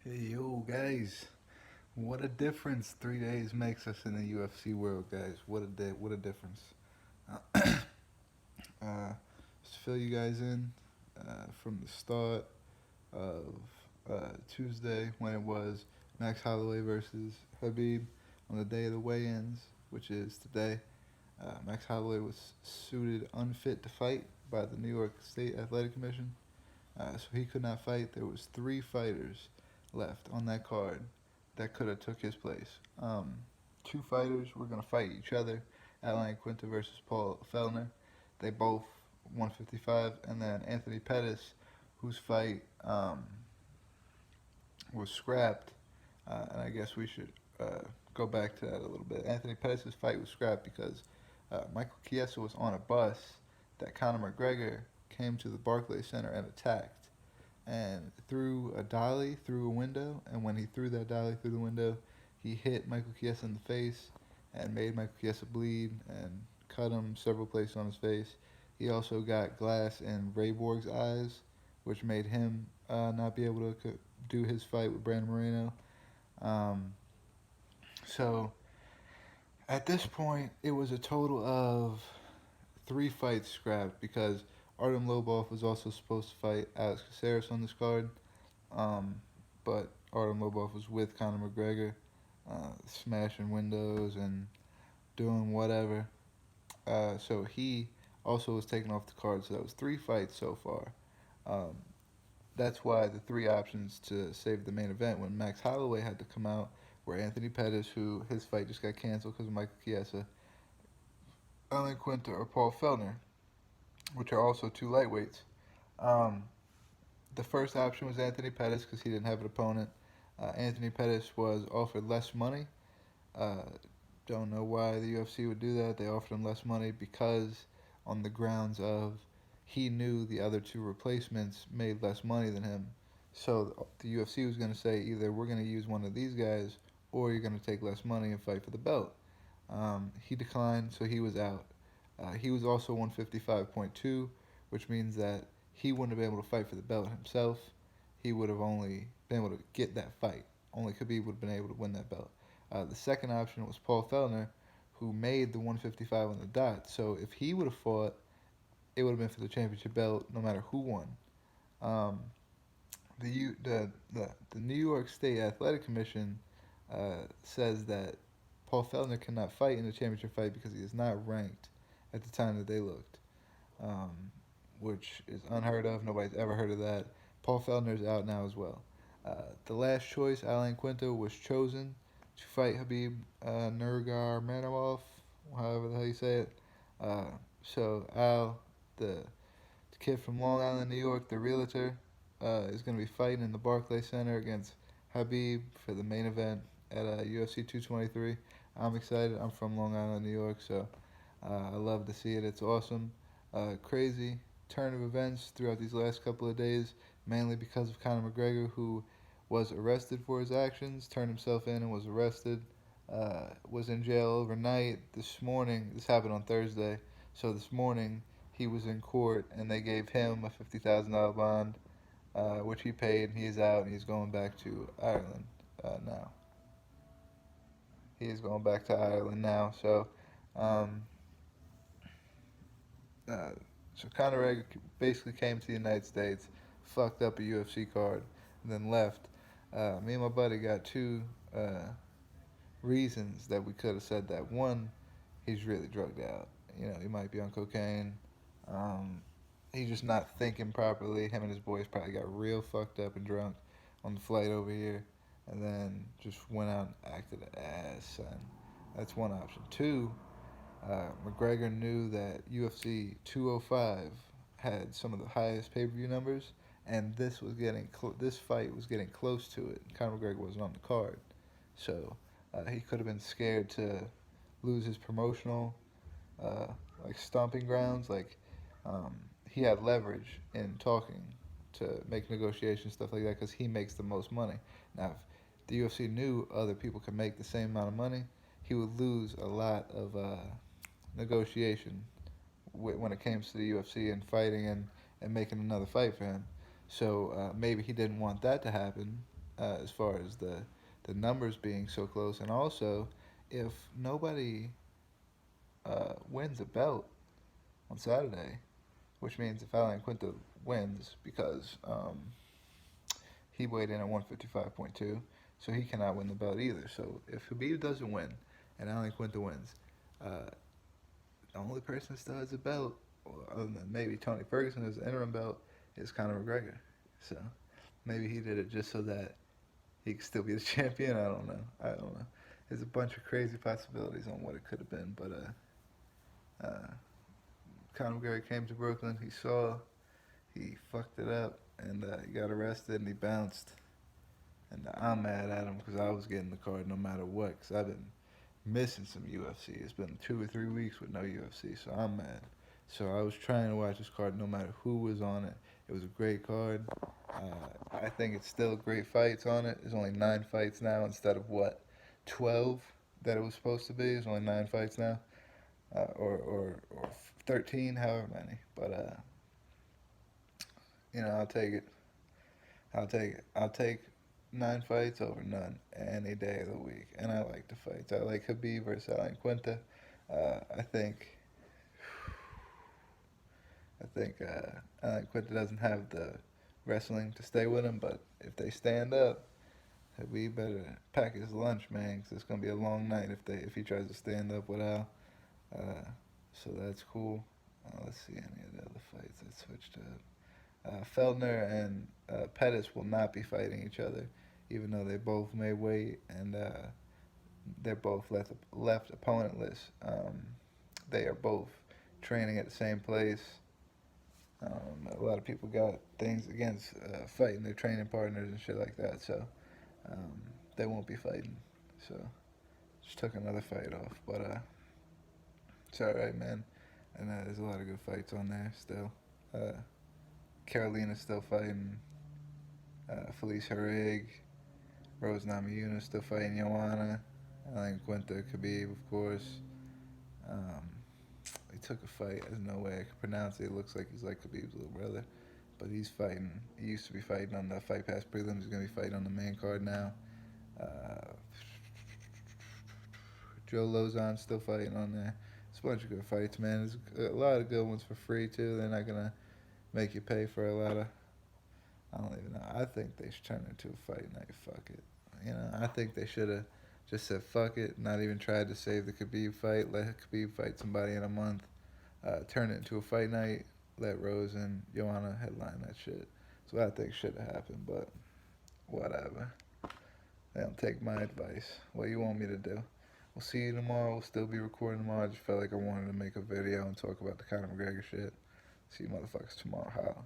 Hey yo guys, what a difference 3 days makes us in the UFC world, guys. What a difference. Just to fill you guys in from the start of Tuesday when it was Max Holloway versus Habib on the day of the weigh-ins, which is today. Max Holloway was suited unfit to fight by the New York State Athletic Commission, so he could not fight. There was three fighters left on that card that could have took his place. Two fighters were gonna fight each other. Alan Quinta versus Paul Fellner. They both 155, and then Anthony Pettis, whose fight was scrapped. And I guess we should go back to that a little bit. Anthony Pettis' fight was scrapped because Michael Chiesa was on a bus that Conor McGregor came to the Barclays Center and attacked and threw a dolly through a window. And when he threw that dolly through the window, he hit Michael Chiesa in the face and made Michael Chiesa bleed and cut him several places on his face. He also got glass in Ray Borg's eyes, which made him not be able to do his fight with Brandon Moreno. Um, so at this point, it was a total of three fights scrapped because Artem Lobov was also supposed to fight Alex Caceres on this card, um, but Artem Lobov was with Conor McGregor, smashing windows and doing whatever. So he also was taken off the card. So that was three fights so far. Um, that's why the three options to save the main event when Max Holloway had to come out were Anthony Pettis, who his fight just got canceled because of Michael Chiesa, Alan Quinter, or Paul Fellner, which are also two lightweights. Um, the first option was Anthony Pettis because he didn't have an opponent. Anthony Pettis was offered less money. Uh, don't know why the UFC would do that. They offered him less money because, on the grounds of, he knew the other two replacements made less money than him. So the UFC was going to say either we're going to use one of these guys or you're going to take less money and fight for the belt. He declined, so he was out. He was also 155.2, which means that he wouldn't have been able to fight for the belt himself. He would have only been able to get that fight. Only Khabib would have been able to win that belt. The second option was Paul Fellner, who made the 155 on the dot. So if he would have fought, it would have been for the championship belt, no matter who won. Um, the New York State Athletic Commission says that Paul Fellner cannot fight in the championship fight because he is not ranked at the time that they looked, um, which is unheard of. Nobody's ever heard of that. Paul Fellner's out now as well. The last choice, Alan Quinto, was chosen to fight Habib Nurmagomedov, however the hell you say it. So Al, the kid from Long Island, New York, the realtor, is going to be fighting in the Barclays Center against Habib for the main event at UFC 223. I'm excited. I'm from Long Island, New York, so I love to see it. It's awesome. Crazy turn of events throughout these last couple of days, mainly because of Conor McGregor, who was arrested for his actions, turned himself in and was arrested, was in jail overnight. This morning, this happened on Thursday, so this morning he was in court and they gave him a $50,000 bond, which he paid, and he's out and he's going back to Ireland now. He is going back to Ireland now, so um, uh, so Conor McGregor basically came to the United States, fucked up a UFC card, and then left. Me and my buddy got two reasons that we could have said that. One, he's really drugged out. You know, he might be on cocaine. Um, he's just not thinking properly. Him and his boys probably got real fucked up and drunk on the flight over here, and then just went out and acted an ass. And that's one option. Two, McGregor knew that UFC 205 had some of the highest pay-per-view numbers, and this fight was getting close to it. Conor McGregor wasn't on the card, so he could have been scared to lose his promotional uh, like stomping grounds. Like um, he had leverage in talking to make negotiations, stuff like that, because he makes the most money. Now, if the UFC knew other people could make the same amount of money, he would lose a lot of negotiation when it came to the UFC and fighting and making another fight for him. So maybe he didn't want that to happen, as far as the numbers being so close, and also if nobody wins a belt on Saturday, which means if Alan Quinto wins, because he weighed in at 155.2, so he cannot win the belt either. So if Khabib doesn't win and Alan Quinto wins, the only person that still has a belt, other than maybe Tony Ferguson as the interim belt, is Conor McGregor. So maybe he did it just so that he could still be the champion. I don't know. I don't know. There's a bunch of crazy possibilities on what it could have been, but Conor McGregor came to Brooklyn. He saw, he fucked it up, and he got arrested and he bounced. And I'm mad at him because I was getting the card no matter what. Because I've been missing some UFC. It's been 2 or 3 weeks with no UFC, so I'm mad. So I was trying to watch this card no matter who was on it. It was a great card. I think it's still great fights on it. There's only 9 fights now instead of what, 12 that it was supposed to be. There's only 9 fights now, or 13, however many. But I'll take it. I'll take it. I'll take 9 fights over none any day of the week. And I like the fights. I like Khabib versus Alan Quinta. I think Alan Quinta doesn't have the wrestling to stay with him, but if they stand up, Khabib better pack his lunch, man, because it's gonna be a long night if he tries to stand up with Al. So that's cool. Let's see any of the other fights that switched up. Feldner and Pettis will not be fighting each other, even though they both made weight and they're both left opponentless. They are both training at the same place. A lot of people got things against fighting their training partners and shit like that, so they won't be fighting. So just took another fight off, but it's all right, man. And there's a lot of good fights on there still. Carolina's still fighting Felice Herrig. Rose Namajunas still fighting Joanna. Alan Quinta, Khabib, of course. He took a fight. There's no way I can pronounce it. It looks like he's like Khabib's little brother. But he's fighting. He used to be fighting on the Fight Pass prelims. He's going to be fighting on the main card now. Joe Lozon's still fighting on there. It's a bunch of good fights, man. There's a lot of good ones for free, too. They're not going to make you pay for a lot of... I don't even know. I think they should turn it into a fight night. Fuck it. I think they should have just said fuck it, not even tried to save the Khabib fight, let Khabib fight somebody in a month, turn it into a fight night, let Rose and Joanna headline that shit. That's what I think should have happened, but whatever. They don't take my advice. What you want me to do? We'll see you tomorrow. We'll still be recording tomorrow. I just felt like I wanted to make a video and talk about the Conor McGregor shit. See you motherfuckers tomorrow. Holla.